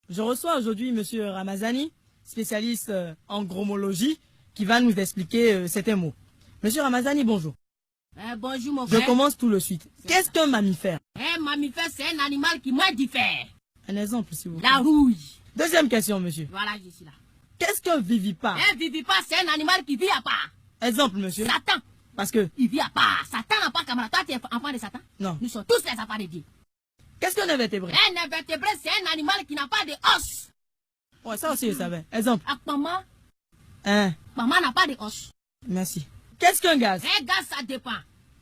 Je reçois aujourd'hui Monsieur Ramazani, spécialiste en gromologie, qui va nous expliquer certains mots. Monsieur Ramazani, bonjour. Bonjour mon frère. Je commence tout de suite. Qu'est-ce qu'un mammifère? Un mammifère, c'est un animal qui mange du fer. Un exemple, s'il vous plaît. La rouille. Deuxième question, monsieur. Voilà, je suis là. Qu'est-ce qu'un vivipare? Un vivipare, c'est un animal qui vit à part. Exemple, monsieur. Satan. Parce que... Il vit à part. Satan n'a pas camarade. Toi, tu es enfant de Satan? Non. Nous sommes tous les enfants de Dieu. Qu'est-ce qu'un invertébré? Un invertébré, c'est un animal qui n'a pas de os. Ouais, ça aussi, je savais. Exemple. Maman n'a pas de os. Merci. Qu'est-ce qu'un gaz? Un gaz, ça dépend.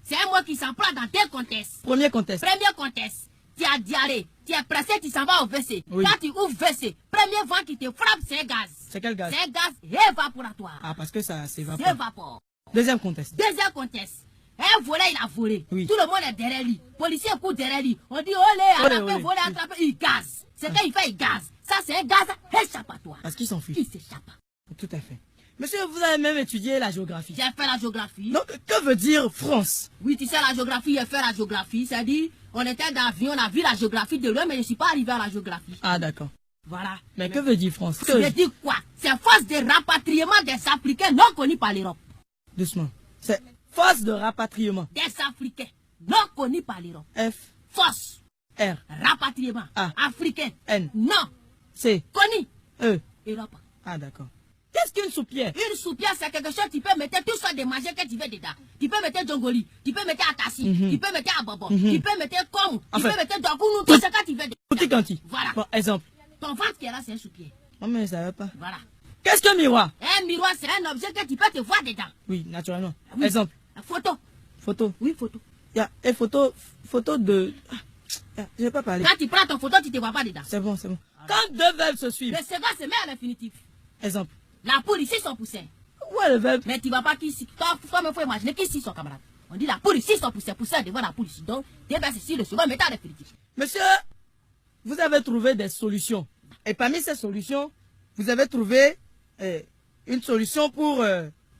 C'est un mot qui s'emploie dans deux contextes. Premier contexte. Premier contexte. Tu as diarrhée. Tu es pressé, tu s'en vas au WC. Oui. Quand tu ouvres WC, premier vent qui te frappe, c'est un gaz. C'est quel gaz? C'est un gaz évaporatoire. Ah, parce que ça s'évapore. S'évapore. Deuxième contexte. Deuxième contexte. Un voleur, il a volé. Oui. Tout le monde est derrière lui. Policier court derrière lui. On dit, olé, Olé, attrapé, olé. volé, attrapé. Il gaze. C'est quand il fait, il gaze. Ça, c'est un gaz échappatoire. Parce qu'il s'enfuit. Il s'échappe. Tout à fait. Monsieur, vous avez même étudié la géographie. J'ai fait la géographie. Donc, que veut dire France? Oui, tu sais, la géographie, j'ai fait la géographie. C'est-à-dire, on était dans l'avion, on a vu la géographie de loin, mais je ne suis pas arrivé à la géographie. Ah, d'accord. Voilà. Mais que veut dire France? Ça veut dire quoi? C'est force de rapatriement des Africains non connus par l'Europe. Doucement. C'est force de rapatriement. Des Africains non connus par l'Europe. F, Force. R, Rapatriement. A. Africain. N, Non. C, Connu. E. Europe. Ah, d'accord. Qu'est-ce qu'une soupière? Une soupière, c'est quelque chose, tu peux mettre tout ça de manger que tu veux dedans. Tu peux mettre Djongoli, tu peux mettre Atassi, tu peux mettre Abobo, tu peux mettre Kom, tu Enfin, peux mettre Dokounou, tout ce que tu veux dedans. Petit quanti. Voilà. Bon, exemple. Ton ventre qui est là, c'est un soupière. Non, mais ça va pas. Voilà. Qu'est-ce qu'un miroir? Un miroir, c'est un objet que tu peux te voir dedans. Oui, naturellement. Oui. Exemple. La photo. Photo. Oui, photo. Il y a une photo de... Je vais pas parler. Quand tu prends ton photo, tu te vois pas dedans. C'est bon, c'est bon. Quand deux verbes se suivent. Le second se met à l'infinitif. Exemple. La poule ici, son poussin. Où est le verbe? Mais tu ne vas pas qui ici. Toi-même, il faut imaginer qui ici, son camarade. On dit la poule ici, son poussin. Poussin devant la poule ici. Donc, tu es ici, le second met à l'infinitif. Monsieur, vous avez trouvé des solutions. Et parmi ces solutions, vous avez trouvé une solution pour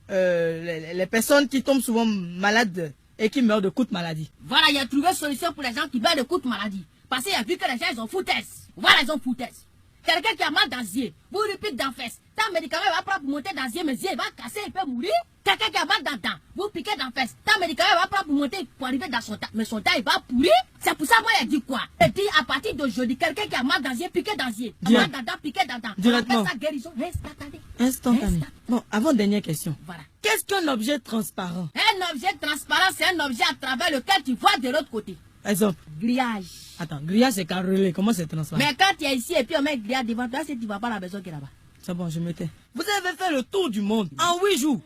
les personnes qui tombent souvent malades et qui meurent de coups de maladie. Voilà, il a trouvé une solution pour les gens qui meurent de coups de maladie. Parce qu'il a vu que les gens, ils ont foutaise. Voilà, ils ont foutaise. Quelqu'un qui a mal dans les yeux, vous lui piquez dans la fesse. Tant médicament va prendre pour monter dans les yeux, mais les yeux, il va casser, il peut mourir. Quelqu'un qui a mal dans le dent, vous piquez dans la fesse. Tant médicament va prendre pour monter, pour arriver dans son dent. Mais son dent, il va pourrir. C'est pour ça, moi, il dit quoi? Il dit, à partir d'aujourd'hui, quelqu'un qui a mal dans les yeux, piquez dans les yeux. Mal dans le dent, piquez dans le dent. Directement. On appelle ça guérison instantanée. Instantané. Bon, avant dernière question. Voilà. Qu'est-ce qu'un objet transparent? Un objet transparent, c'est un objet à travers lequel tu vois de l'autre côté. Exemple. Grillage. Attends, grillage c'est carrelé. Comment c'est transparent? Mais quand tu es ici et puis on met grillage devant toi, c'est tu ne vois pas la maison qui est là-bas. C'est bon, je mettais. Vous avez fait le tour du monde en 8 jours.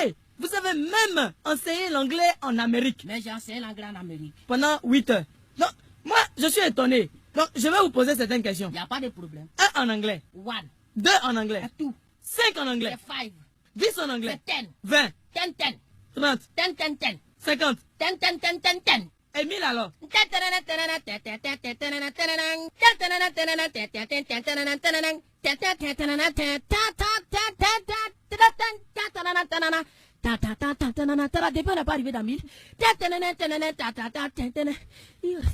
Et vous avez même enseigné l'anglais en Amérique Mais j'ai enseigné l'anglais en Amérique. pendant 8 heures. Donc, moi, je suis étonné. Donc, je vais vous poser certaines questions. Il n'y a pas de problème. 1 en anglais, One. 2 en anglais, C'est tout. 5 en anglais, C'est five. 10 en anglais, C'est 10. 20, 10, 10. 30, 10, 10, 10. 50 10, 10, 10, 10, 10. et 1000 alors. Depuis on n'a pas arrivé dans 1000.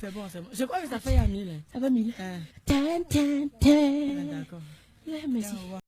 C'est bon, c'est bon. Je crois que ça fait à 1000. Ça va 1000. Hein. Ten, ten, Ouais, ten. d'accord. Merci. Au revoir.